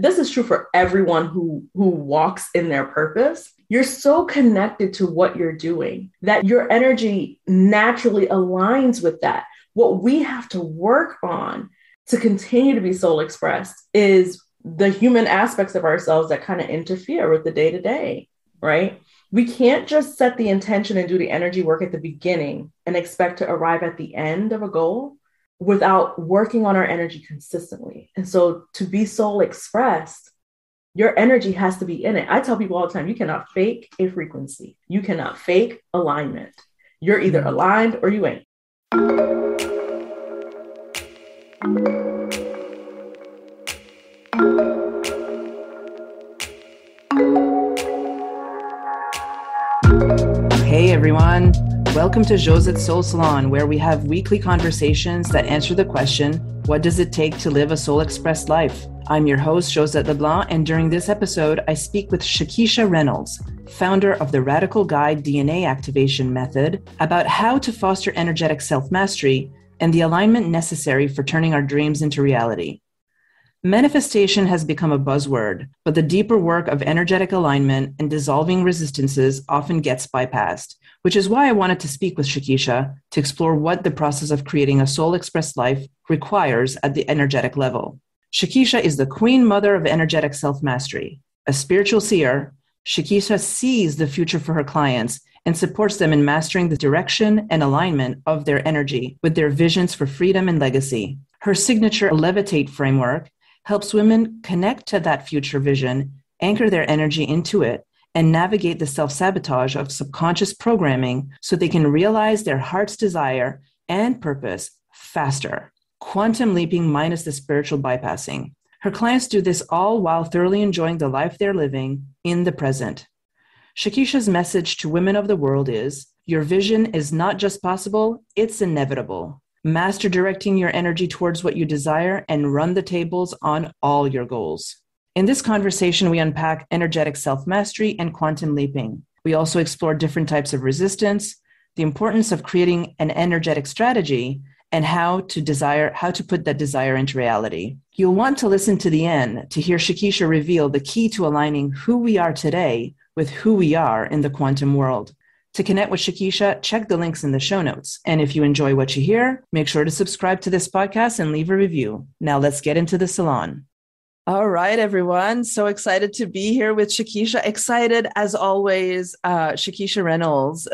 this is true for everyone who walks in their purpose. You're so connected to what you're doing that your energy naturally aligns with that. What we have to work on to continue to be soul expressed is the human aspects of ourselves that kind of interfere with the day-to-day, right? We can't just set the intention and do the energy work at the beginning and expect to arrive at the end of a goal without working on our energy consistently. And so to be soul expressed, your energy has to be in it. I tell people all the time, you cannot fake a frequency. You cannot fake alignment. You're either aligned or you ain't. Hey everyone, welcome to Josette's Soul Salon, where we have weekly conversations that answer the question, what does it take to live a soul-expressed life? I'm your host, Josette LeBlanc, and during this episode, I speak with Shakisha Reynolds, founder of the Radical Guide DNA Activation Method, about how to foster energetic self-mastery and the alignment necessary for turning our dreams into reality. Manifestation has become a buzzword, but the deeper work of energetic alignment and dissolving resistances often gets bypassed, which is why I wanted to speak with Shakisha to explore what the process of creating a soul-expressed life requires at the energetic level. Shakisha is the queen mother of energetic self-mastery. A spiritual seer, Shakisha sees the future for her clients and supports them in mastering the direction and alignment of their energy with their visions for freedom and legacy. Her signature Levitate framework helps women connect to that future vision, anchor their energy into it, and navigate the self-sabotage of subconscious programming so they can realize their heart's desire and purpose faster. Quantum leaping minus the spiritual bypassing. Her clients do this all while thoroughly enjoying the life they're living in the present. Shakisha's message to women of the world is, your vision is not just possible, it's inevitable. Master directing your energy towards what you desire and run the tables on all your goals. In this conversation, we unpack energetic self-mastery and quantum leaping. We also explore different types of resistance, the importance of creating an energetic strategy, and how to put that desire into reality. You'll want to listen to the end to hear Shakisha reveal the key to aligning who we are today with who we are in the quantum world. To connect with Shakisha, check the links in the show notes. And if you enjoy what you hear, make sure to subscribe to this podcast and leave a review. Now let's get into the salon. All right, everyone. So excited to be here with Shakisha. Excited, as always, Shakisha Reynolds,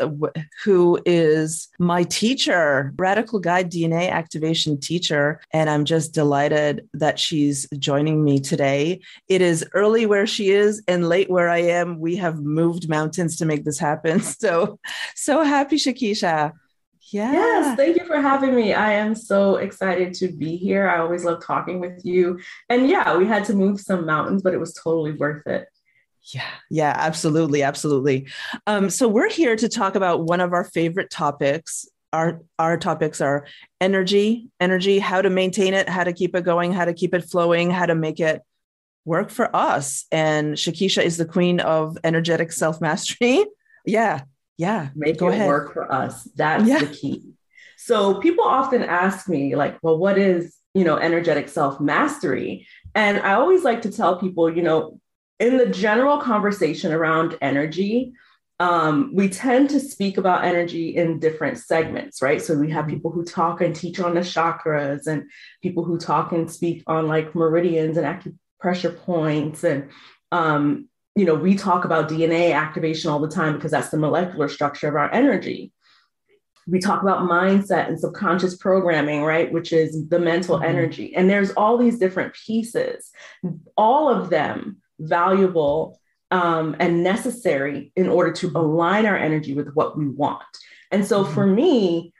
who is my teacher, Radical Guide DNA Activation teacher. And I'm just delighted that she's joining me today. It is early where she is and late where I am. We have moved mountains to make this happen. So happy, Shakisha. Yeah. Yes, thank you for having me. I am so excited to be here. I always love talking with you. And yeah, we had to move some mountains, but it was totally worth it. Yeah, absolutely. Absolutely. So we're here to talk about one of our favorite topics. Our topics are energy, how to maintain it, how to keep it going, how to keep it flowing, how to make it work for us. And Shakisha is the queen of energetic self-mastery. Make it work for us. That's the key. So people often ask me like, well, what is, energetic self-mastery? And I always like to tell people, in the general conversation around energy, we tend to speak about energy in different segments, right? So we have people who talk and teach on the chakras and people who talk and speak on like meridians and acupressure points. And, we talk about DNA activation all the time because that's the molecular structure of our energy. We talk about mindset and subconscious programming, right? Which is the mental energy. And there's all these different pieces, all of them valuable and necessary in order to align our energy with what we want. And so for me,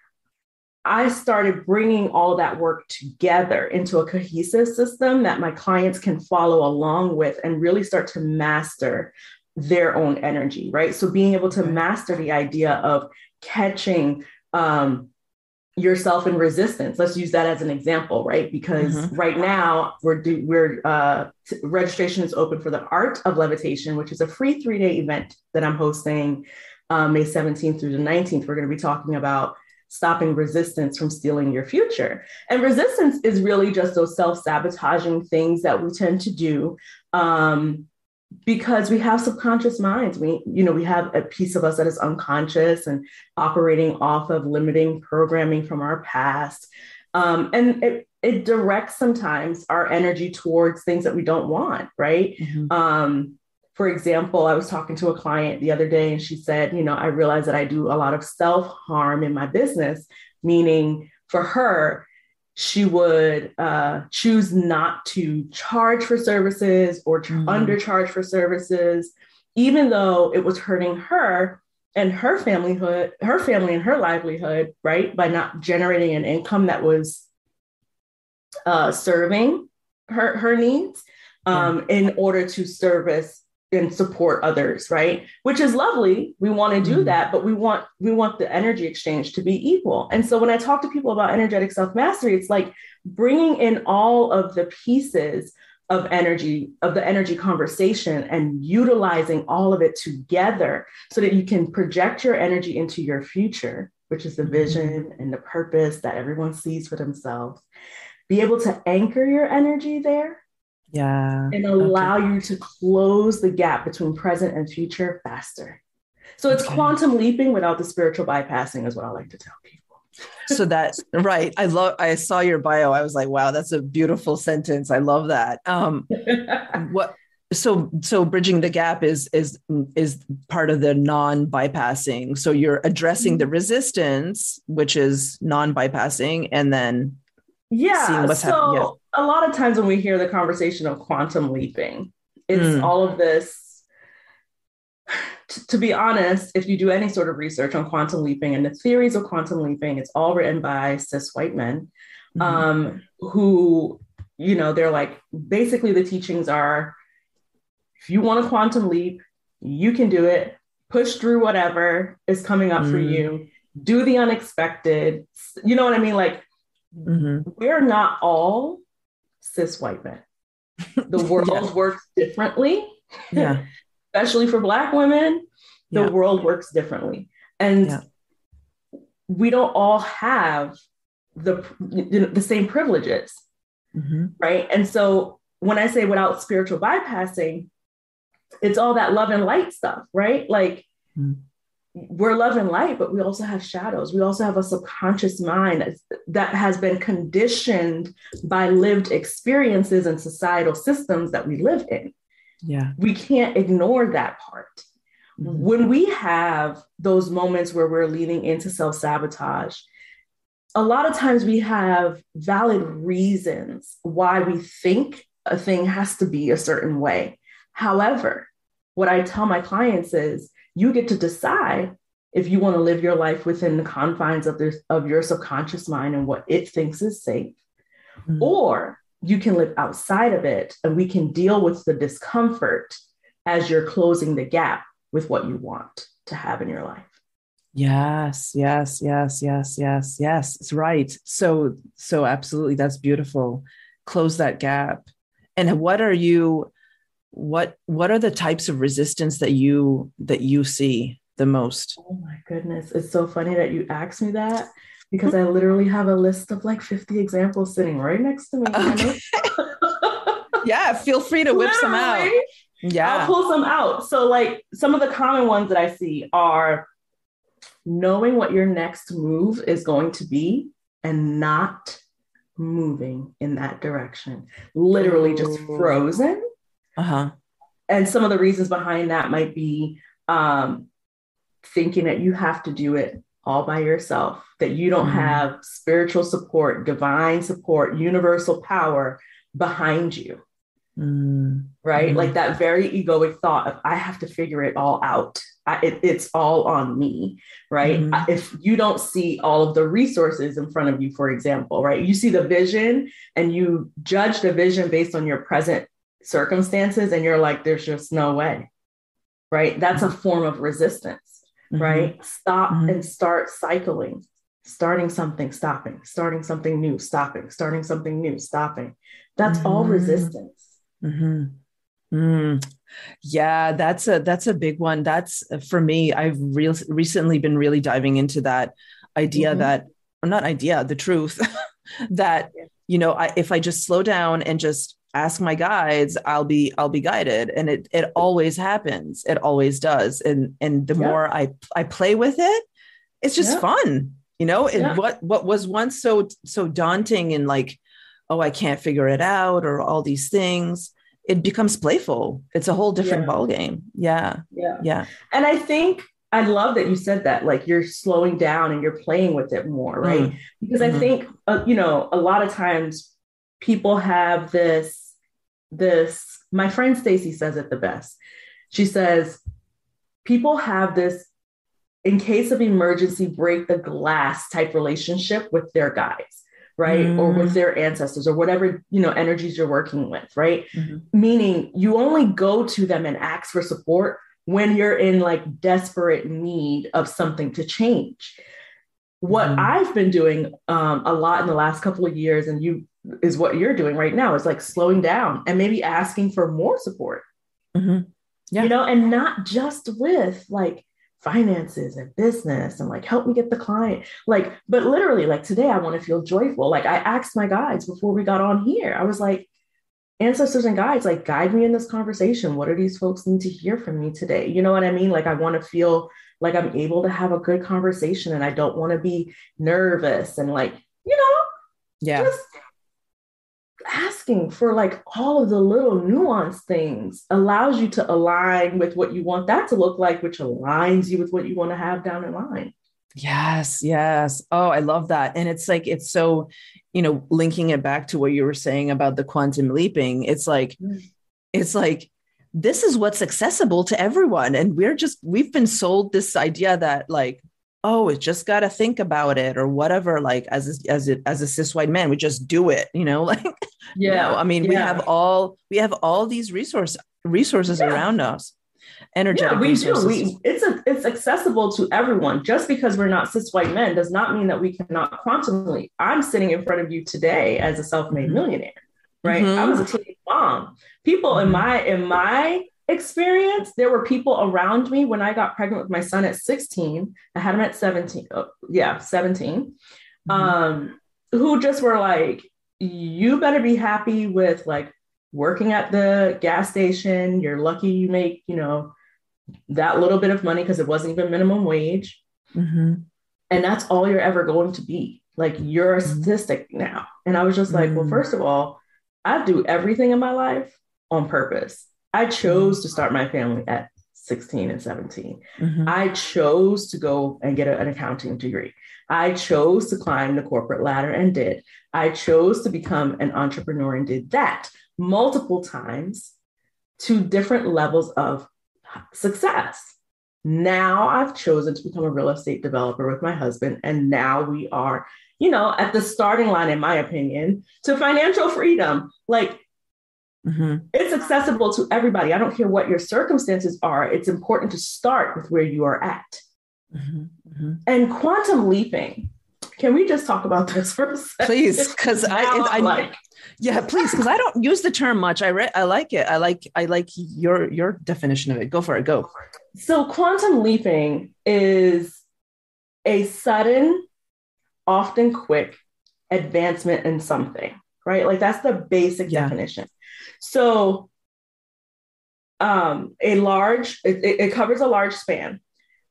I started bringing all that work together into a cohesive system that my clients can follow along with and really start to master their own energy, right? So being able to master the idea of catching yourself in resistance. Let's use that as an example, right? Because right now registration is open for the Art of Levitation, which is a free 3-day event that I'm hosting May 17th through the 19th. We're going to be talking about stopping resistance from stealing your future. And resistance is really just those self-sabotaging things that we tend to do because we have subconscious minds. We have a piece of us that is unconscious and operating off of limiting programming from our past. And it directs sometimes our energy towards things that we don't want, right? Mm-hmm. For example, I was talking to a client the other day and she said, I realize that I do a lot of self-harm in my business, meaning for her, she would choose not to charge for services or undercharge for services, even though it was hurting her and her family and her livelihood, right? By not generating an income that was serving her needs in order to service and support others, right? Which is lovely. We want to do that, but we want the energy exchange to be equal. And so when I talk to people about energetic self-mastery, it's like bringing in all of the pieces of the energy conversation and utilizing all of it together so that you can project your energy into your future, which is the vision and the purpose that everyone sees for themselves. Be able to anchor your energy there. Yeah. And allow you to close the gap between present and future faster. So it's quantum leaping without the spiritual bypassing is what I like to tell people. So that's right. I saw your bio. I was like, wow, that's a beautiful sentence. I love that. So bridging the gap is part of the non-bypassing. So you're addressing the resistance, which is non-bypassing, and then seeing what's happening. Yeah. A lot of times when we hear the conversation of quantum leaping, it's all of this. To be honest, if you do any sort of research on quantum leaping and the theories of quantum leaping, it's all written by cis white men who, they're like, basically the teachings are, if you want a quantum leap, you can do it, push through whatever is coming up for you, do the unexpected. You know what I mean? Like, we're not all cis white men. The world works differently, especially for Black women. The world works differently, and we don't all have the same privileges, right? And so when I say without spiritual bypassing, it's all that love and light stuff, right? Like we're love and light, but we also have shadows. We also have a subconscious mind that has been conditioned by lived experiences and societal systems that we live in. Yeah. We can't ignore that part. When we have those moments where we're leaning into self-sabotage, a lot of times we have valid reasons why we think a thing has to be a certain way. However, what I tell my clients is, you get to decide if you want to live your life within the confines of your subconscious mind and what it thinks is safe, or you can live outside of it and we can deal with the discomfort as you're closing the gap with what you want to have in your life. Yes. It's right. So absolutely. That's beautiful. Close that gap. And what are the types of resistance that you see the most? Oh my goodness. It's so funny that you asked me that, because I literally have a list of like 50 examples sitting right next to me. Okay. Yeah. Feel free to whip some out. Yeah. I'll pull some out. So like some of the common ones that I see are knowing what your next move is going to be and not moving in that direction. Literally just frozen. And some of the reasons behind that might be thinking that you have to do it all by yourself, that you don't have spiritual support, divine support, universal power behind you. Right? Like that very egoic thought of, I have to figure it all out. It's all on me, right? If you don't see all of the resources in front of you, for example, right? You see the vision and you judge the vision based on your present circumstances, and you're like, there's just no way, right? That's a form of resistance, right? Stop and start cycling, starting something, stopping, starting something new, stopping, starting something new, stopping. That's all resistance. Yeah, that's a big one. That's for me. I've recently been really diving into that. idea that, or not idea, the truth that, if I just slow down and just ask my guides, I'll be guided. And it always happens. It always does. And the more I play with it, it's just fun. What was once so daunting and like, oh, I can't figure it out, or all these things, it becomes playful. It's a whole different ballgame. Yeah. And I think I love that you said that, like, you're slowing down and you're playing with it more, right? Because I think, a lot of times people have this, my friend Stacy says it the best. She says, people have this, in case of emergency, break the glass type relationship with their guides, right? Or with their ancestors, or whatever, energies you're working with, right? Meaning you only go to them and ask for support when you're in like desperate need of something to change. What I've been doing a lot in the last couple of years, and is what you're doing right now, is like slowing down and maybe asking for more support, and not just with like finances and business and like, help me get the client, like, but literally, like, today I want to feel joyful. Like, I asked my guides before we got on here, I was like, ancestors and guides, like, guide me in this conversation. What do these folks need to hear from me today? You know what I mean? Like, I want to feel like I'm able to have a good conversation, and I don't want to be nervous, and like, just asking for like all of the little nuanced things allows you to align with what you want that to look like, which aligns you with what you want to have down the line. Yes. Oh, I love that. And it's like, it's so, linking it back to what you were saying about the quantum leaping. It's like, this is what's accessible to everyone. And we've been sold this idea that like, oh, it just got to think about it or whatever. Like as a cis white man, we just do it, like, I mean, we have all these resources around us. Energetic resources. It's accessible to everyone. Just because we're not cis white men does not mean that we cannot quantum leap. I'm sitting in front of you today as a self-made millionaire, right? I was a teenage mom. People in my experience, there were people around me when I got pregnant with my son at 16. I had him at 17. 17. Who just were like, you better be happy with like working at the gas station. You're lucky you make, that little bit of money, because it wasn't even minimum wage. And that's all you're ever going to be. Like, you're a statistic now. And I was just like, well, first of all, I do everything in my life on purpose. I chose to start my family at 16 and 17. I chose to go and get an accounting degree. I chose to climb the corporate ladder and did. I chose to become an entrepreneur and did that multiple times to different levels of success. Now I've chosen to become a real estate developer with my husband. And now we are, at the starting line, in my opinion, to financial freedom. Like, it's accessible to everybody. I don't care what your circumstances are. It's important to start with where you are at. And quantum leaping. Can we just talk about this for a second? Please, because please, because I don't use the term much. I like it. I like your definition of it. Go for it. Go. So quantum leaping is a sudden, often quick advancement in something, right? Like, that's the basic definition. So it covers a large span.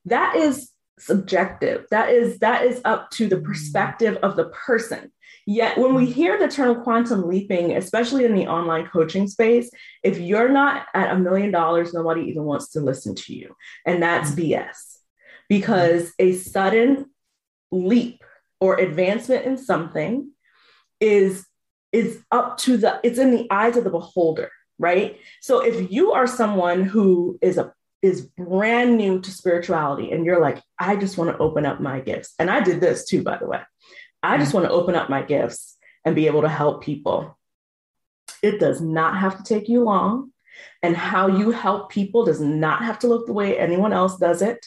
That is subjective. That is up to the perspective of the person. Yet when we hear the term quantum leaping, especially in the online coaching space, if you're not at $1 million, nobody even wants to listen to you. And that's BS, because a sudden leap or advancement in something is up to it's in the eyes of the beholder, right? So if you are someone who is brand new to spirituality and you're like, I just want to open up my gifts. And I did this too, by the way. I just want to open up my gifts and be able to help people. It does not have to take you long. And how you help people does not have to look the way anyone else does it.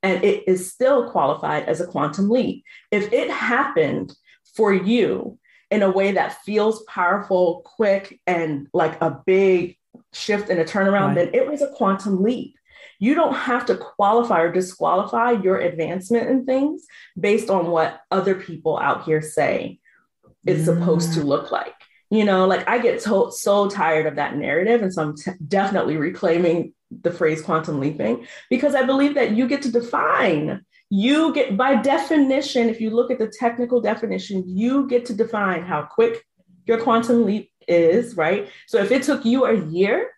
And it is still qualified as a quantum leap. If it happened for you in a way that feels powerful, quick, and like a big shift and a turnaround, then it was a quantum leap. You don't have to qualify or disqualify your advancement in things based on what other people out here say it's supposed to look like. Like I get so tired of that narrative. And so I'm definitely reclaiming the phrase quantum leaping, because I believe that you get to define, by definition, if you look at the technical definition, you get to define how quick your quantum leap is, right? So if it took you a year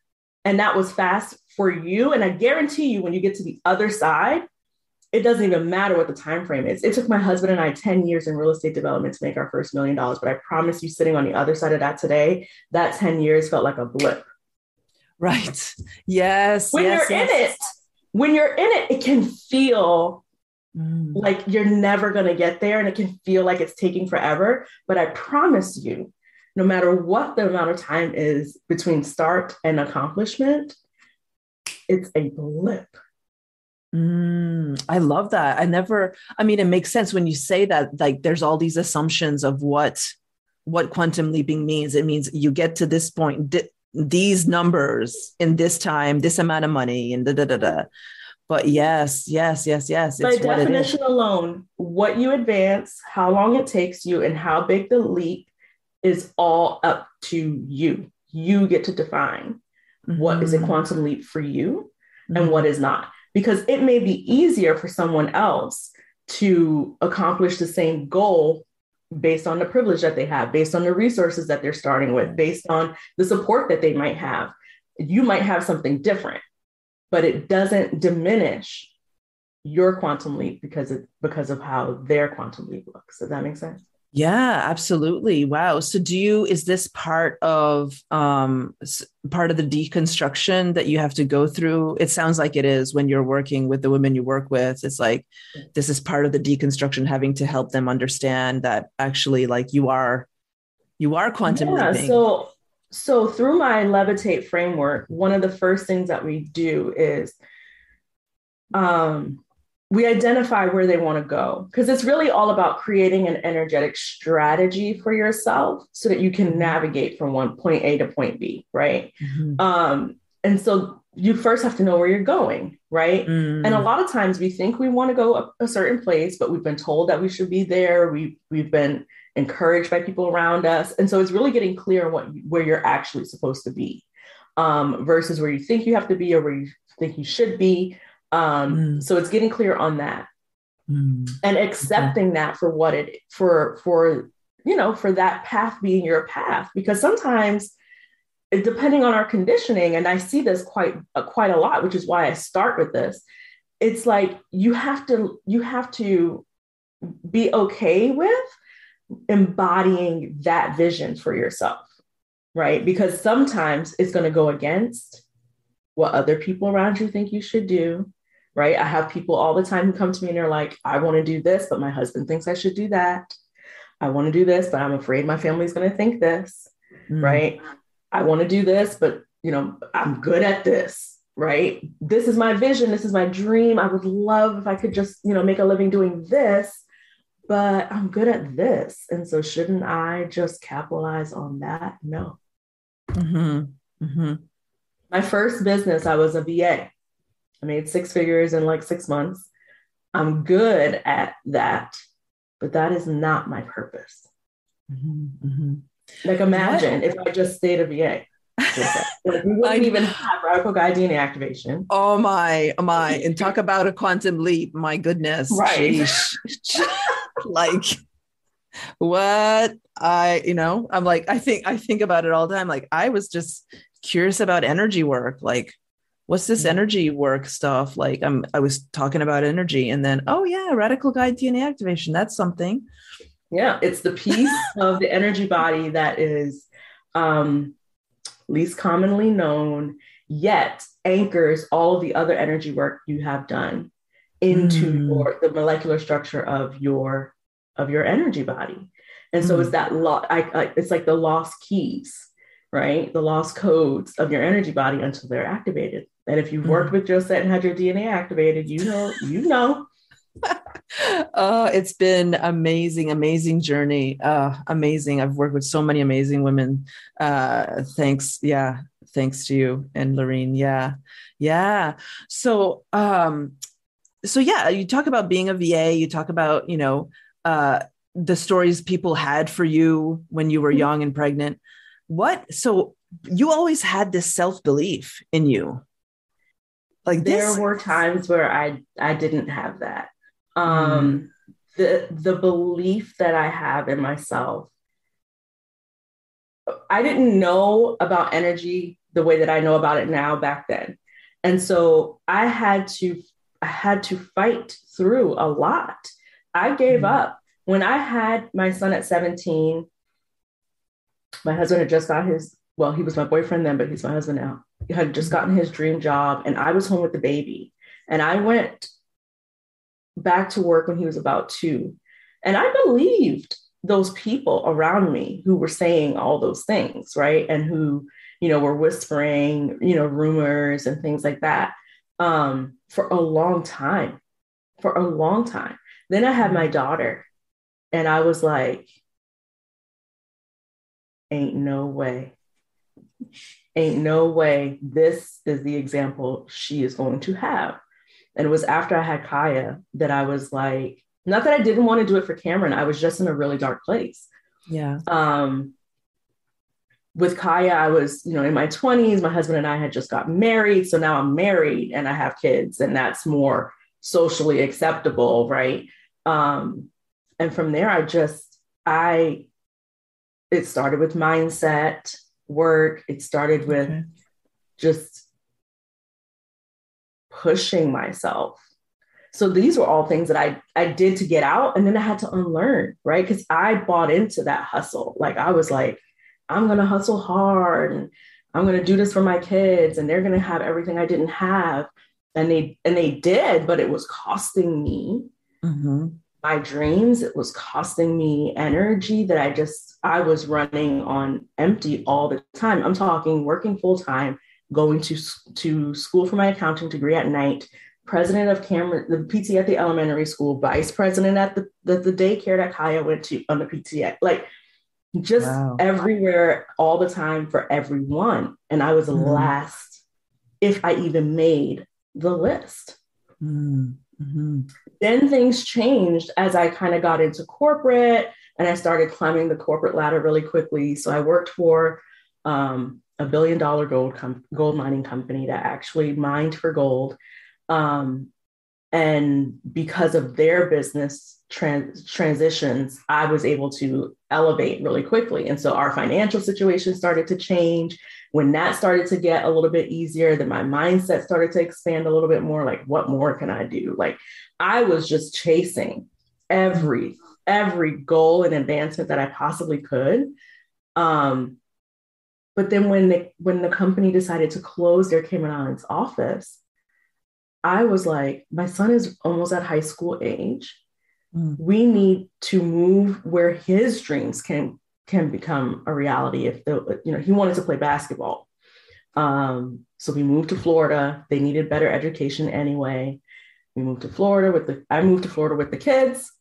and that was fast for you, and I guarantee you when you get to the other side, it doesn't even matter what the time frame is. It took my husband and I 10 years in real estate development to make our first $1 million. But I promise you, sitting on the other side of that today, that 10 years felt like a blip. Right. Yes. When you're in it, it can feel like you're never going to get there, and it can feel like it's taking forever. But I promise you, no matter what the amount of time is between start and accomplishment, it's a blip. I love that. It makes sense when you say that, like there's all these assumptions of what quantum leaping means. It means you get to this point, these numbers in this time, this amount of money, and But yes. It's by definition alone, what you advance, how long it takes you, and how big the leap is all up to you. You get to define what is a quantum leap for you and what is not. Because it may be easier for someone else to accomplish the same goal based on the privilege that they have, based on the resources that they're starting with, based on the support that they might have. You might have something different, but it doesn't diminish your quantum leap because of how their quantum leap looks. Does that make sense? Yeah, absolutely. Wow. So is this part of the deconstruction that you have to go through? It sounds like it is when you're working with the women you work with. It's like, this is part of the deconstruction, having to help them understand that actually like you are quantum leaping. So through my Levitate framework, one of the first things that we do is, we identify where they want to go, because it's really all about creating an energetic strategy for yourself so that you can navigate from one point A to point B, right? And so you first have to know where you're going, right? And a lot of times we think we want to go a certain place, but we've been told that we should be there. We've been encouraged by people around us. And so it's really getting clear on where you're actually supposed to be, versus where you think you have to be or where you think you should be. So it's getting clear on that and accepting that for what for that path being your path, because sometimes depending on our conditioning, and I see this quite a lot, which is why I start with this. It's like, you have to be okay with embodying that vision for yourself, right? Because sometimes it's going to go against what other people around you think you should do. Right. I have people all the time who come to me and they're like, I want to do this, but my husband thinks I should do that. I want to do this, but I'm afraid my family's going to think this. Right. I want to do this, but I'm good at this. Right. This is my vision. This is my dream. I would love if I could just, make a living doing this, but I'm good at this. And so shouldn't I just capitalize on that? No. My first business, I was a VA. I made 6 figures in like 6 months. I'm good at that, but that is not my purpose. Like, imagine if I just stayed a VA. Like, we wouldn't even have radical guide DNA activation. Oh my. And talk about a quantum leap. My goodness. Right. Like, what I'm like, I think about it all the time. Like, I was just curious about energy work. Like, what's this energy work stuff? Like, I was talking about energy, and then, oh yeah, radical guide DNA activation. That's something. Yeah. It's the piece of the energy body that is least commonly known, yet anchors all of the other energy work you have done into the molecular structure of your energy body. And so it's that it's like the lost keys, right? The lost codes of your energy body until they're activated. And if you've worked with Josette and had your DNA activated, you know. It's been amazing journey. Amazing. I've worked with so many amazing women. Thanks thanks to you and Lorene. Yeah. Yeah. So, yeah, you talk about being a VA, you talk about, the stories people had for you when you were young and pregnant. So you always had this self-belief in you. Like there were times where I didn't have that. The belief that I have in myself, I didn't know about energy the way that I know about it now back then. And so I had to fight through a lot. I gave up. When I had my son at 17, my husband had just got he was my boyfriend then, but he's my husband now. He had just gotten his dream job and I was home with the baby. And I went back to work when he was about 2. And I believed those people around me who were saying all those things, right? And who, were whispering, rumors and things like that for a long time. Then I had my daughter and I was like, ain't no way this is the example she is going to have. And it was after I had Kaya that I was like, not that I didn't want to do it for Cameron, I was just in a really dark place. Yeah. With Kaya, I was, in my 20s, my husband and I had just got married. So now I'm married and I have kids and that's more socially acceptable. Right. And from there, it started with mindset work. It started with just pushing myself. So these were all things that I did to get out. And then I had to unlearn, right? Because I bought into that hustle. Like I was like, I'm going to hustle hard and I'm going to do this for my kids and they're going to have everything I didn't have. And they did, but it was costing me my dreams. It was costing me energy that I was running on empty all the time. I'm talking working full time, going to school for my accounting degree at night, president of the PT at the elementary school, vice president at the daycare that Kaya went to on the PTA, like just everywhere all the time for everyone. And I was last, if I even made the list. Then things changed as I kind of got into corporate and I started climbing the corporate ladder really quickly. So I worked for a $1 billion gold mining company that actually mined for gold. And because of their business transitions, I was able to elevate really quickly. And so our financial situation started to change. When that started to get a little bit easier, then my mindset started to expand a little bit more. Like, what more can I do? Like, I was just chasing every goal and advancement that I possibly could. But then when the company decided to close their Cayman Islands office, I was like, my son is almost at high school age. We need to move where his dreams can become a reality. If he wanted to play basketball. So we moved to Florida. They needed better education anyway. I moved to Florida with the kids.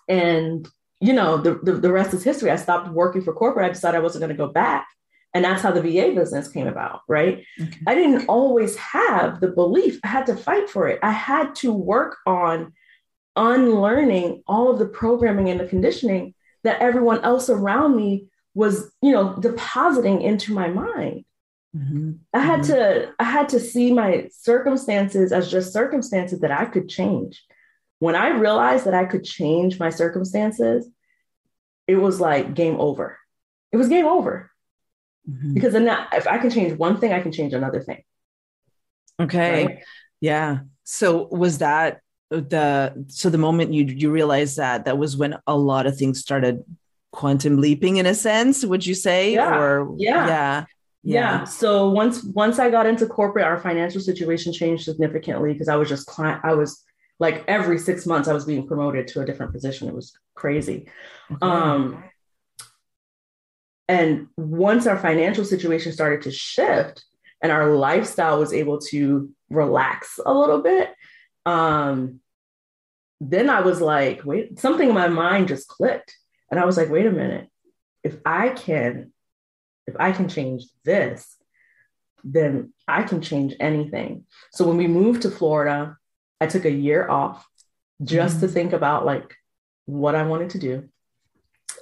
And, the rest is history. I stopped working for corporate. I decided I wasn't going to go back. And that's how the VA business came about, right? Okay. I didn't always have the belief. I had to fight for it. I had to work on unlearning all of the programming and the conditioning that everyone else around me was, depositing into my mind. I had to see my circumstances as just circumstances that I could change. When I realized that I could change my circumstances, it was like game over. It was game over. Because then if I can change one thing, I can change another thing. Okay. Right? Yeah. So was that the moment you realized that was when a lot of things started quantum leaping in a sense, would you say? Yeah. So once I got into corporate, our financial situation changed significantly because I was like every 6 months I was being promoted to a different position. It was crazy. Okay. And once our financial situation started to shift and our lifestyle was able to relax a little bit, then I was like, wait, something in my mind just clicked. And I was like, wait a minute, if I can change this, then I can change anything. So when we moved to Florida, I took a year off just to think about like what I wanted to do.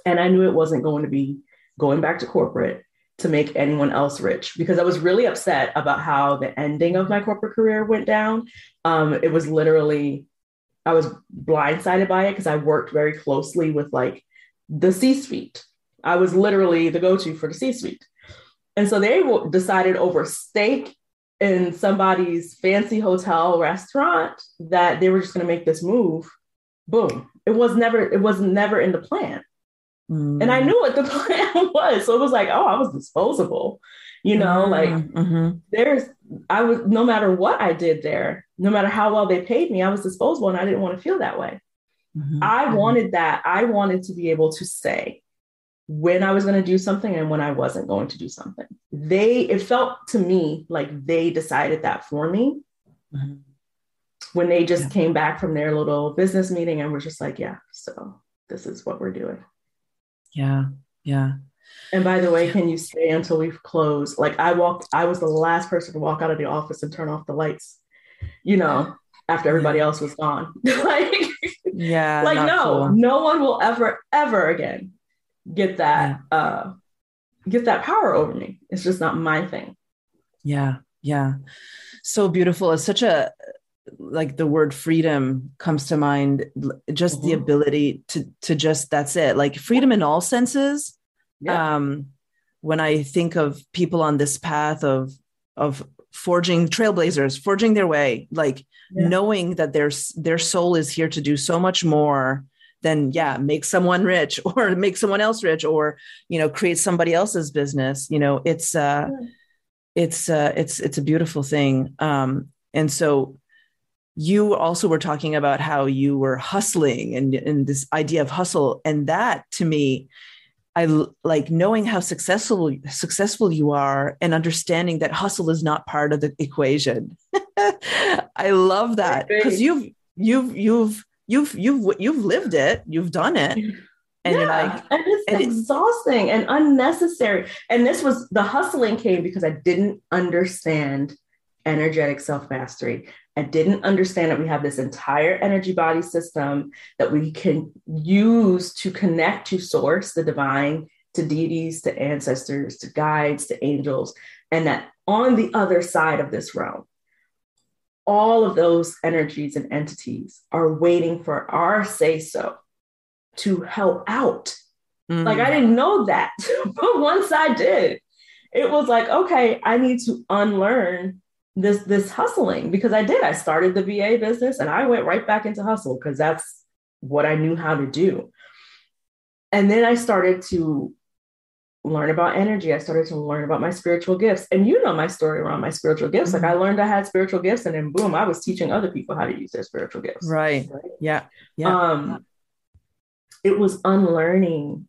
And I knew it wasn't going to be going back to corporate to make anyone else rich, because I was really upset about how the ending of my corporate career went down. It was literally, I was blindsided by it because I worked very closely with like the C-suite. I was literally the go-to for the C-suite. And so they decided over steak in somebody's fancy hotel restaurant that they were just going to make this move. Boom. It was never in the plan. And I knew what the plan was. So it was like, oh, I was disposable, no matter what I did there, no matter how well they paid me, I was disposable, and I didn't want to feel that way. I wanted that. I wanted to be able to say when I was going to do something and when I wasn't going to do something. It felt to me like they decided that for me when they just came back from their little business meeting and were just like, yeah, so this is what we're doing. Yeah. Yeah. And by the way, can you stay until we've closed? Like I was the last person to walk out of the office and turn off the lights, after everybody else was gone. No one will ever again get that power over me. It's just not my thing. Yeah. Yeah. So beautiful. It's such like the word freedom comes to mind, just the ability to just, that's it. Like freedom in all senses. Yeah. When I think of people on this path of forging trailblazers, forging their way, like knowing that their soul is here to do so much more than make someone rich or make someone else rich or, create somebody else's business. It's a beautiful thing. And so you also were talking about how you were hustling and this idea of hustle. And that to me, I like knowing how successful you are and understanding that hustle is not part of the equation. I love that because you've lived it, you've done it. And you're like, and it's exhausting and unnecessary. And the hustling came because I didn't understand energetic self-mastery. I didn't understand that we have this entire energy body system that we can use to connect to source, the divine, to deities, to ancestors, to guides, to angels. And that on the other side of this realm, all of those energies and entities are waiting for our say-so to help out. Like I didn't know that, but once I did, it was like, okay, I need to unlearn this hustling, because I started the VA business and I went right back into hustle because that's what I knew how to do. And then I started to learn about energy. I started to learn about my spiritual gifts. And my story around my spiritual gifts. Like I learned I had spiritual gifts and then boom, I was teaching other people how to use their spiritual gifts. Right. Yeah. Yeah. It was unlearning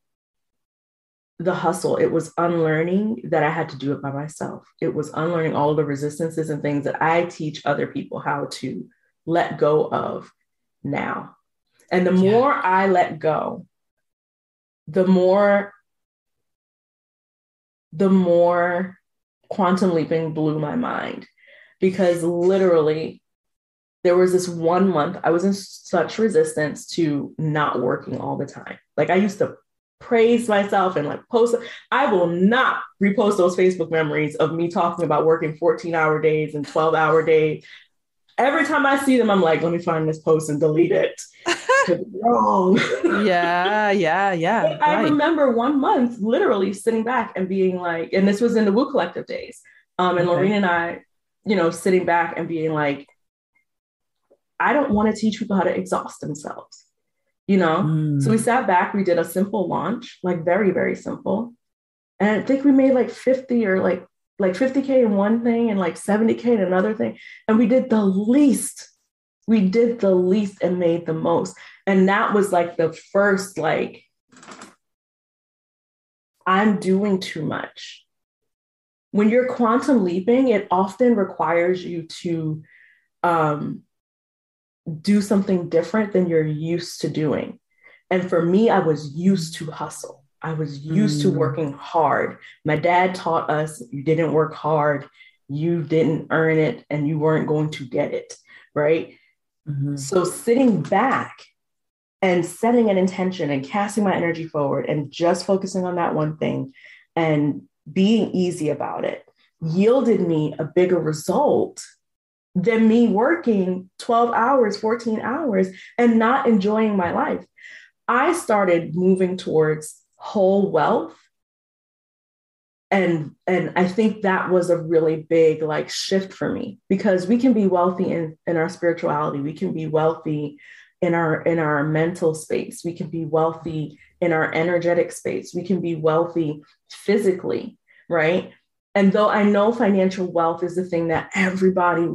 the hustle. It was unlearning that I had to do it by myself. It was unlearning all the resistances and things that I teach other people how to let go of now. And the more I let go, the more quantum leaping blew my mind, because literally there was this 1 month I was in such resistance to not working all the time. Like I used to praise myself and like post. I will not repost those Facebook memories of me talking about working 14-hour days and 12-hour days. Every time I see them, I'm like, let me find this post and delete it. It's wrong. Yeah. I remember 1 month literally sitting back and being like, and this was in the Woo Collective days. And Lorena and I, sitting back and being like, I don't want to teach people how to exhaust themselves. So we sat back, we did a simple launch, like very, very simple. And I think we made like 50 or like 50K in one thing and like 70K in another thing. And we did the least and made the most. And that was like the first, like, I'm doing too much. When you're quantum leaping, it often requires you to, do something different than you're used to doing. And for me, I was used to hustle. I was used to working hard. My dad taught us, you didn't work hard, you didn't earn it and you weren't going to get it, right? Mm-hmm. So sitting back and setting an intention and casting my energy forward and just focusing on that one thing and being easy about it yielded me a bigger result than me working 12 hours, 14 hours and not enjoying my life. I started moving towards whole wealth. And I think that was a really big like shift for me, because we can be wealthy in our spirituality. We can be wealthy in our mental space. We can be wealthy in our energetic space. We can be wealthy physically, right? And though I know financial wealth is the thing that everybody,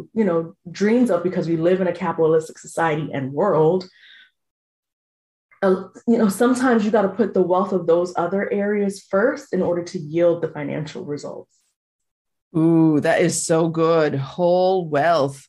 dreams of, because we live in a capitalistic society and world, sometimes you got to put the wealth of those other areas first in order to yield the financial results. Ooh, that is so good. Whole wealth.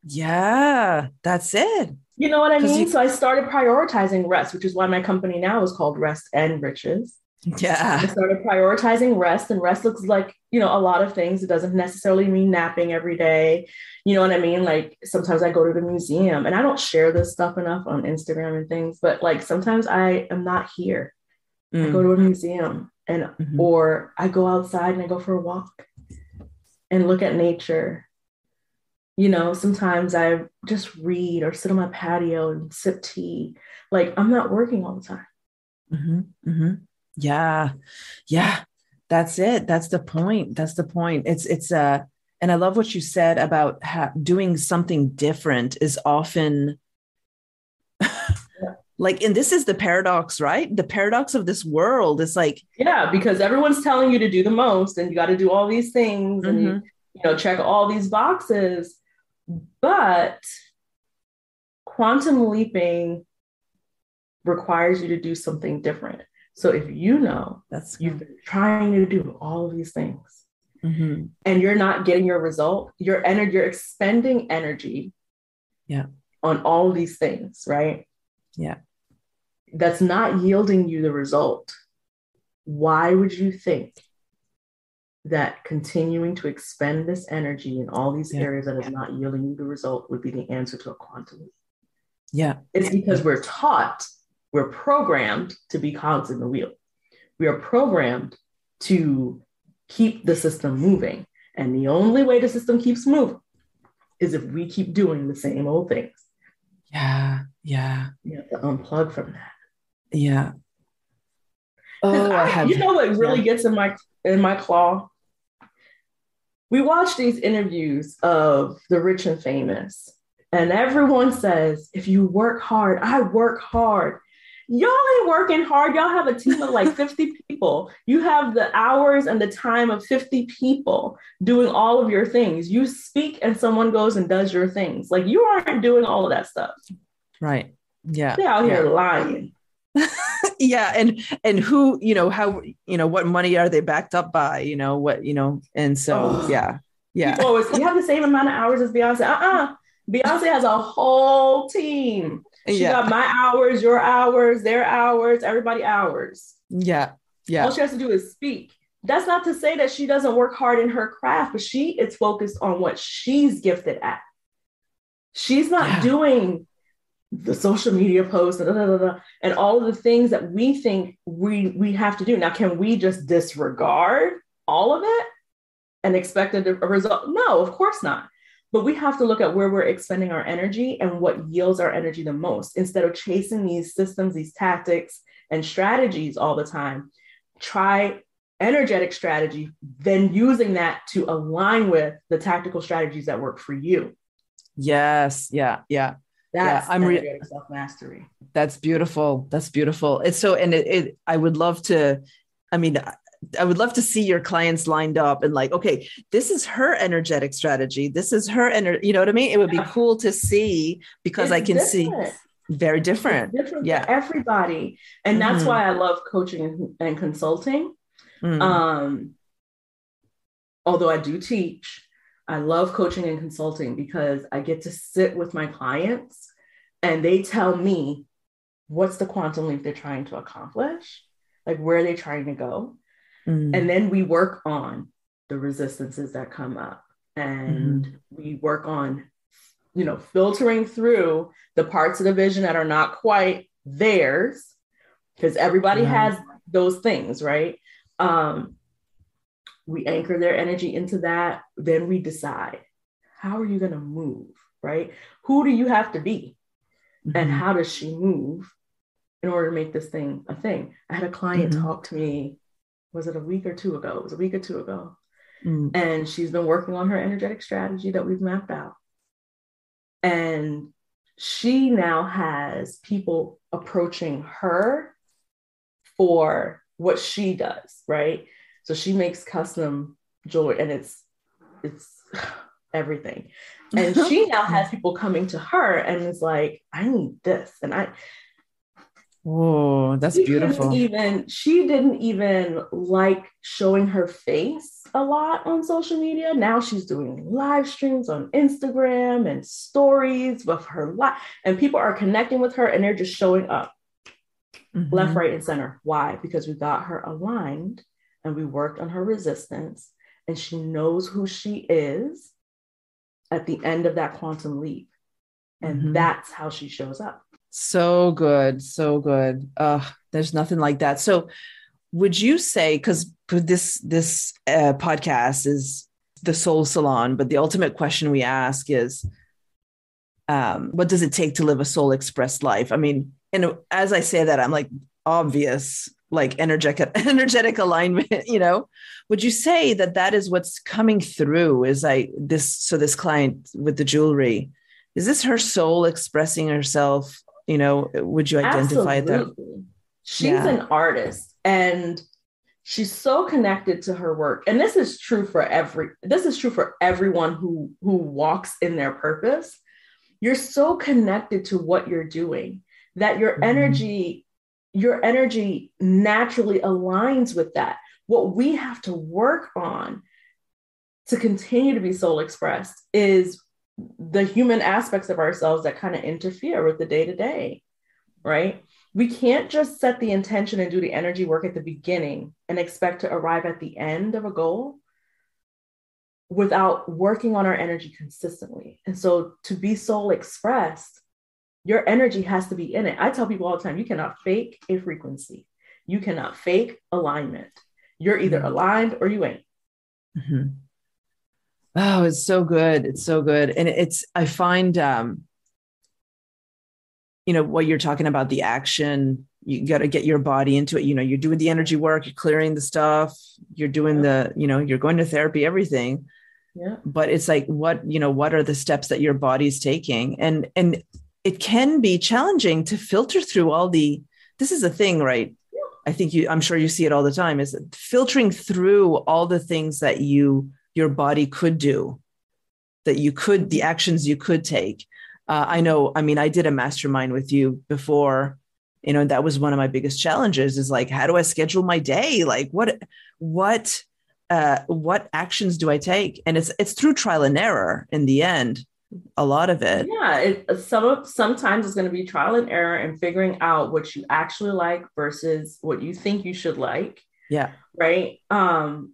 Yeah, that's it. You know what I mean? So I started prioritizing rest, which is why my company now is called Rest and Riches. Yeah. I started prioritizing rest, and rest looks like, a lot of things. It doesn't necessarily mean napping every day. You know what I mean? Like sometimes I go to the museum, and I don't share this stuff enough on Instagram and things, but like sometimes I am not here. I go to a museum and, or I go outside and I go for a walk and look at nature. Sometimes I just read or sit on my patio and sip tea. Like I'm not working all the time. Mm-hmm. Mm-hmm. Yeah. Yeah. That's it. That's the point. And I love what you said about doing something different is often like, and this is the paradox, right? The paradox of this world is like, yeah, because everyone's telling you to do the most and you got to do all these things and you check all these boxes, but quantum leaping requires you to do something different. So if you've been trying to do all of these things and you're not getting your result, you're expending energy on all of these things, right? Yeah. That's not yielding you the result. Why would you think that continuing to expend this energy in all these areas that is not yielding you the result would be the answer to a quantum leap? Yeah. It's because we're programmed to be cogs in the wheel. We are programmed to keep the system moving. And the only way the system keeps moving is if we keep doing the same old things. Yeah. Yeah. You have to unplug from that. Yeah. Oh, what really gets in my claw? We watch these interviews of the rich and famous, and everyone says, if you work hard, I work hard. Y'all ain't working hard. Y'all have a team of like 50 people. You have the hours and the time of 50 people doing all of your things. You speak and someone goes and does your things. Like you aren't doing all of that stuff. Right. Yeah. They're out here lying. Yeah. And who, how, what money are they backed up by, and so, yeah. People always, you have the same amount of hours as Beyonce. Beyonce has a whole team. She got my hours, your hours, their hours, everybody hours. Yeah. Yeah. All she has to do is speak. That's not to say that she doesn't work hard in her craft, but she is focused on what she's gifted at. She's not doing the social media posts and all of the things that we think we have to do. Now, can we just disregard all of it and expect a result? No, of course not. But we have to look at where we're expending our energy and what yields our energy the most. Instead of chasing these systems, these tactics and strategies all the time, try energetic strategy, then using that to align with the tactical strategies that work for you. Yes. Yeah. Yeah. That's energetic self-mastery. That's beautiful. That's beautiful. It's so, and I would love to see your clients lined up and like, okay, this is her energetic strategy. This is her you know what I mean? It would be cool to see because I can see very different. It's different for everybody. And that's why I love coaching and consulting. Although I do teach, I love coaching and consulting because I get to sit with my clients and they tell me what's the quantum leap they're trying to accomplish, like where are they trying to go? And then we work on the resistances that come up. and we work on, filtering through the parts of the vision that are not quite theirs, because everybody has those things, right? We anchor their energy into that. Then we decide, how are you going to move, right? Who do you have to be? And how does she move in order to make this thing a thing? I had a client talk to me, was it a week or two ago? It was a week or two ago. And she's been working on her energetic strategy that we've mapped out. And she now has people approaching her for what she does, right? So she makes custom jewelry, and it's everything. And she now has people coming to her and is like, I need this. And that's beautiful. She didn't even like showing her face a lot on social media. Now she's doing live streams on Instagram and stories with her life, and people are connecting with her, and they're just showing up left, right, and center. Why? Because we got her aligned and we worked on her resistance, and she knows who she is at the end of that quantum leap. And that's how she shows up. So good. So good. There's nothing like that. So would you say, because this podcast is the Soul Salon, but the ultimate question we ask is, what does it take to live a soul expressed life? I mean, and as I say that, I'm like, obvious, like energetic alignment, would you say that is what's coming through? Is this client with the jewelry, is this her soul expressing herself? Would you identify Absolutely. that? She's an artist, and she's so connected to her work. And this is true for everyone who walks in their purpose. You're so connected to what you're doing that your energy naturally aligns with that. What we have to work on to continue to be soul expressed is the human aspects of ourselves that kind of interfere with the day-to-day, right? We can't just set the intention and do the energy work at the beginning and expect to arrive at the end of a goal without working on our energy consistently. And so to be soul expressed, your energy has to be in it. I tell people all the time, you cannot fake a frequency. You cannot fake alignment. You're either aligned or you ain't. Oh, it's so good. It's so good. And I find, what you're talking about, the action, you got to get your body into it. You're doing the energy work, you're clearing the stuff, you're doing you're going to therapy, everything. Yeah. But it's like, what are the steps that your body's taking? And it can be challenging to filter through this is a thing, right? Yeah. I think I'm sure you see it all the time, is filtering through all the things that your body could do, the actions you could take. I did a mastermind with you before, that was one of my biggest challenges, is like, how do I schedule my day? Like what actions do I take? And it's through trial and error in the end, a lot of it. Yeah. Sometimes it's going to be trial and error and figuring out what you actually like versus what you think you should like. Yeah. Right. And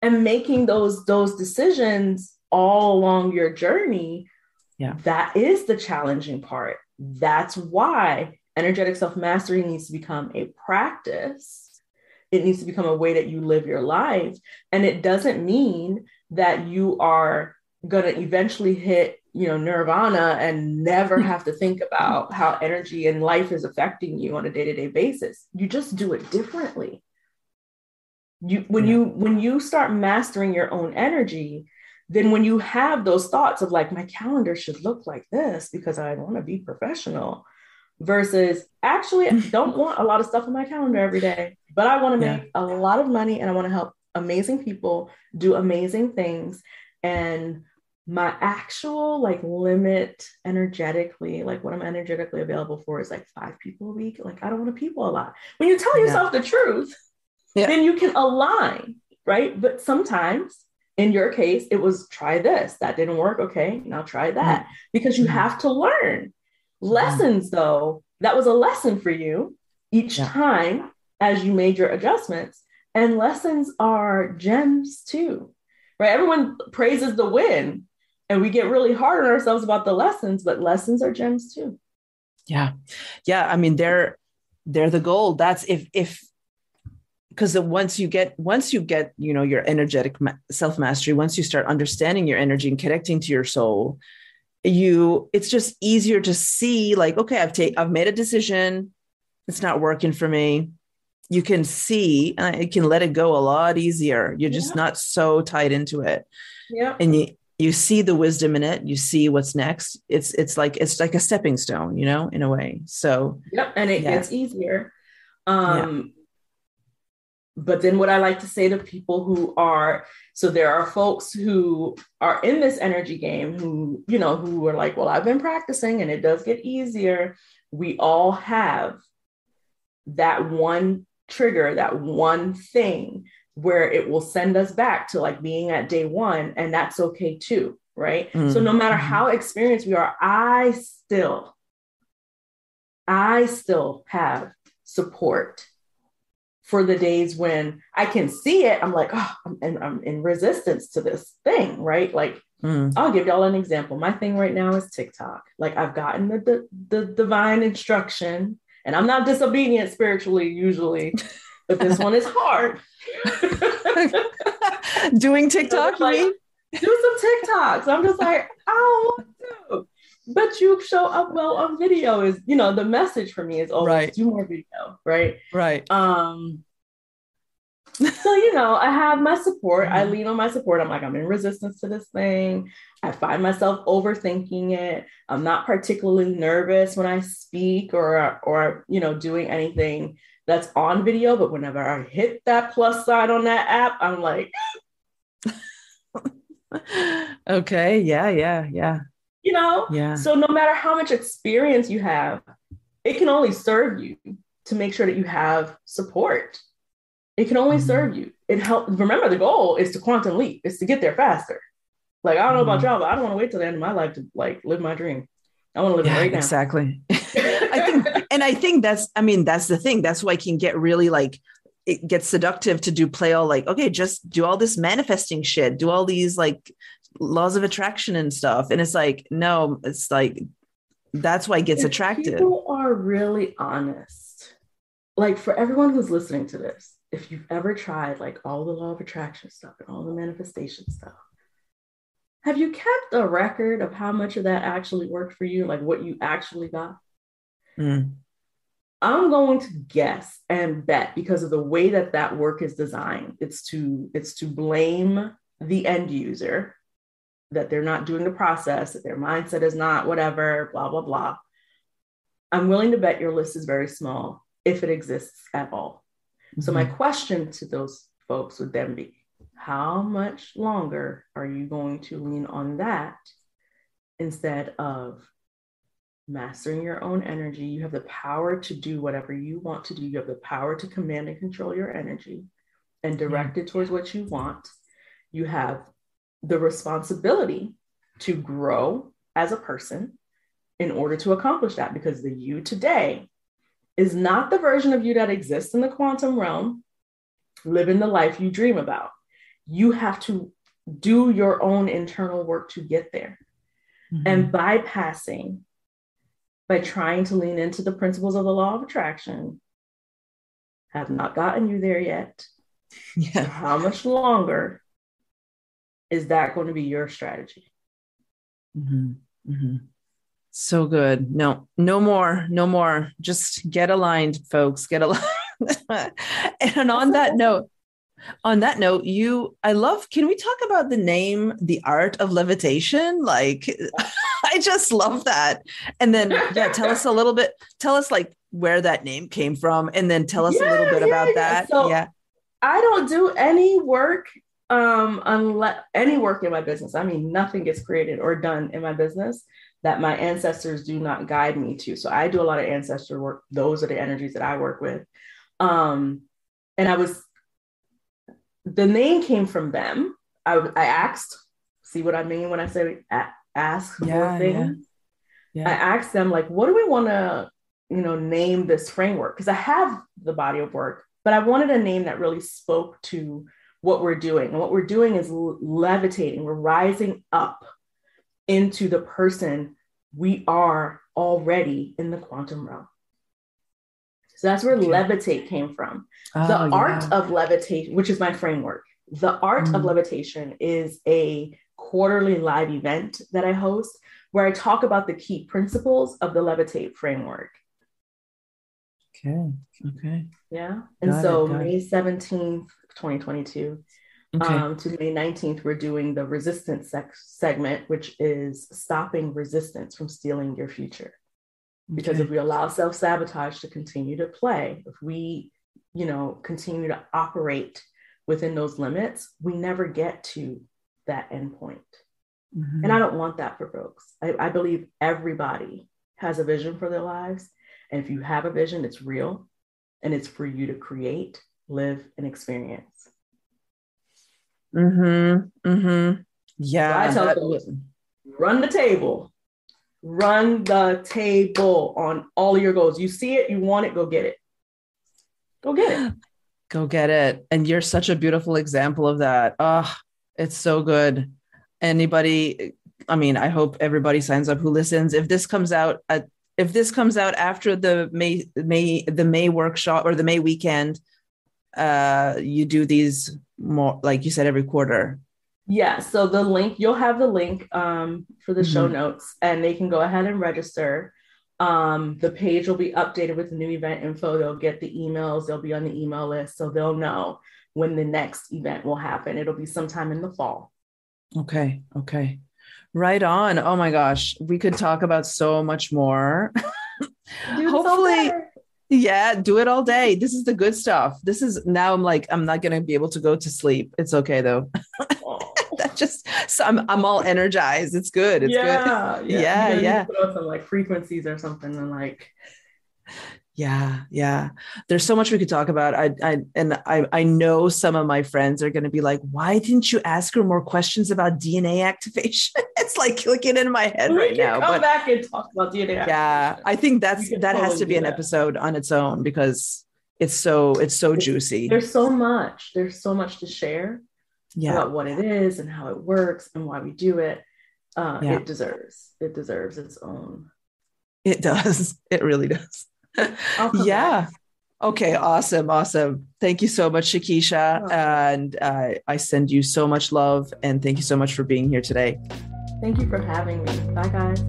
making those decisions all along your journey. Yeah. That is the challenging part. That's why energetic self-mastery needs to become a practice. It needs to become a way that you live your life. And it doesn't mean that you are going to eventually hit, nirvana and never have to think about how energy and life is affecting you on a day-to-day basis. You just do it differently. When you start mastering your own energy, then when you have those thoughts of like, my calendar should look like this because I want to be professional, versus actually, I don't want a lot of stuff on my calendar every day, but I want to make a lot of money and I want to help amazing people do amazing things. And my actual limit energetically, what I'm energetically available for is 5 people a week. I don't want to people a lot. When you tell yourself the truth, then you can align, right? But sometimes in your case, it was try this, that didn't work. Okay, now try that, because you have to learn lessons though. That was a lesson for you each time as you made your adjustments, and lessons are gems too. right? Everyone praises the win, and we get really hard on ourselves about the lessons, but lessons are gems too. Yeah. Yeah. I mean, they're the goal. That's because once you get, your energetic self-mastery, once you start understanding your energy and connecting to your soul, it's just easier to see like, okay, I've made a decision. It's not working for me. You can see, you can let it go a lot easier. You're just not so tied into it. Yeah. And you see the wisdom in it. You see what's next. It's like a stepping stone, in a way. So, and it gets easier. But then what I like to say to people so there are folks who are in this energy game who are like, well, I've been practicing and it does get easier. We all have that one trigger, that one thing where it will send us back to like being at day one. And that's okay too. Right. Mm-hmm. So no matter how experienced we are, I still have support for the days when I can see it. I'm like, oh, I'm in resistance to this thing, right? Like, I'll give y'all an example. My thing right now is TikTok. Like, I've gotten the divine instruction, and I'm not disobedient spiritually usually, but this one is hard. Doing TikTok, you mean? Do some TikToks. I'm just like, I don't want to. But you show up well on video is, the message for me is always do more video, right? Right. So, I have my support. I lean on my support. I'm like, I'm in resistance to this thing. I find myself overthinking it. I'm not particularly nervous when I speak or doing anything that's on video. But whenever I hit that plus sign on that app, I'm like, okay. Yeah. So no matter how much experience you have, it can only serve you to make sure that you have support. It can only serve you. It helps. Remember, the goal is to quantum leap. It's to get there faster. Like, I don't know about y'all, but I don't want to wait till the end of my life to like live my dream. I want to live it right now. Exactly. I think that's the thing. That's why it can get really like, it gets seductive to play all like, okay, just do all this manifesting shit, do all these like laws of attraction and stuff. And it's like, no, it's like, that's why it gets attractive. People are really honest. Like, for everyone who's listening to this, if you've ever tried like all the law of attraction stuff and all the manifestation stuff, have you kept a record of how much of that actually worked for you? Like what you actually got? I'm going to guess and bet, because of the way that work is designed, it's to blame the end user, that they're not doing the process, that their mindset is not whatever, blah, blah, blah. I'm willing to bet your list is very small, if it exists at all. So my question to those folks would then be, how much longer are you going to lean on that instead of mastering your own energy? You have the power to do whatever you want to do. You have the power to command and control your energy and direct it towards what you want. You have the responsibility to grow as a person in order to accomplish that, because the you today is not the version of you that exists in the quantum realm, living the life you dream about. You have to do your own internal work to get there. And bypassing, by trying to lean into the principles of the law of attraction, have not gotten you there yet. So how much longer is that going to be your strategy? So good. No more. Just get aligned, folks. Get aligned. And on that note, can we talk about the name, the art of levitation? Like, I just love that. And then, tell us like where that name came from, and then tell us a little bit about that. So I don't do any work, unless any work in my business. I mean, nothing gets created or done in my business that my ancestors do not guide me to. So I do a lot of ancestor work. Those are the energies that I work with. And the name came from them. I asked, see what I mean when I say ask for things? I asked them, like, what do we want to, name this framework? Because I have the body of work, but I wanted a name that really spoke to what we're doing. And what we're doing is levitating. We're rising up into the person we are already in the quantum realm. So that's where Levitate came from. The art of levitation, which is my framework. The art of levitation is a quarterly live event that I host where I talk about the key principles of the Levitate framework. Okay. Yeah. And so May 17th, 2022 to May 19th, we're doing the resistance segment, which is stopping resistance from stealing your future. Because if we allow self-sabotage to continue to play, if we, continue to operate within those limits, we never get to that endpoint. And I don't want that for folks. I believe everybody has a vision for their lives. And if you have a vision, it's real and it's for you to create, live, and experience. Yeah. So I tell folks, run the table. Run the table on all of your goals. You see it, you want it, go get it. Go get it. Go get it. And you're such a beautiful example of that. Oh, it's so good. Anybody, I hope everybody signs up who listens. If this comes out after the May workshop or the May weekend, you do these more, like you said, every quarter. Yeah. So the link, you'll have the link for the show notes, and they can go ahead and register. The page will be updated with the new event info. They'll get the emails. They'll be on the email list. So they'll know when the next event will happen. It'll be sometime in the fall. Okay. Right on. Oh my gosh. We could talk about so much more. Hopefully. Yeah, do it all day. This is the good stuff. This is now I'm not going to be able to go to sleep. It's okay though. I'm all energized. It's good. It's good. Yeah. Put on some frequencies or something and Yeah. There's so much we could talk about. I know some of my friends are going to be like, why didn't you ask her more questions about DNA activation? It's like clicking in my head right now. Come back and talk about DNA activation. Yeah, I think that has to be an episode on its own because it's so juicy. There's so much to share about what it is and how it works and why we do it. It deserves its own. It does. It really does. Yeah. Okay. Awesome. Thank you so much, Shakisha. And I send you so much love and thank you so much for being here today. Thank you for having me. Bye, guys.